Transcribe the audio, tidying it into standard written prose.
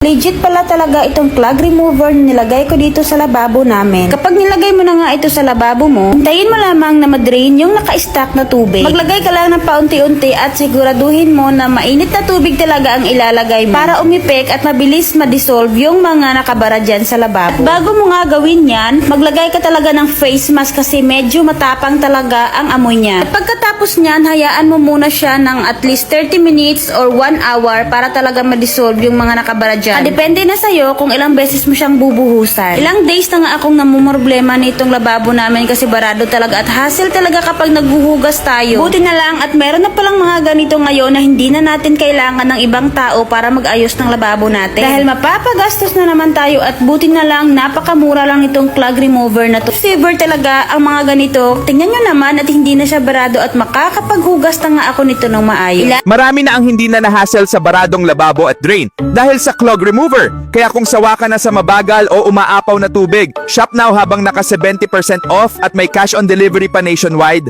Legit pala talaga itong clog remover na nilagay ko dito sa lababo namin. Kapag nilagay mo na nga ito sa lababo mo, hintayin mo lamang na madrain yung naka-stack na tubig. Maglagay ka lang ng paunti-unti at siguraduhin mo na mainit na tubig talaga ang ilalagay mo para umipek at mabilis ma-dissolve yung mga nakabara dyan sa lababo. At bago mo nga gawin yan, maglagay ka talaga ng face mask kasi medyo matapang talaga ang amoy niya. At pagkatapos niyan, hayaan mo muna siya ng at least 30 minutes or 1 hour para talaga ma-dissolve yung mga nakabara dyan. Depende na sa'yo kung ilang beses mo siyang bubuhusan. Ilang days na nga akong namumroblema nitong lababo namin kasi barado talaga at hassle talaga kapag naghuhugas tayo. Buti na lang at meron na palang mga ganito ngayon na hindi na natin kailangan ng ibang tao para mag-ayos ng lababo natin. Dahil mapapagastos na naman tayo at buti na lang napakamura lang itong clog remover na to. Favor talaga ang mga ganito. Tingnan nyo naman at hindi na siya barado at makakapaghugas na nga ako nito ng maayos. Marami na ang hindi na nahassle sa baradong lababo at drain dahil sa clog remover. Kaya kung sawa ka na sa mabagal o umaapaw na tubig, shop now habang naka 70% off at may cash on delivery pa nationwide.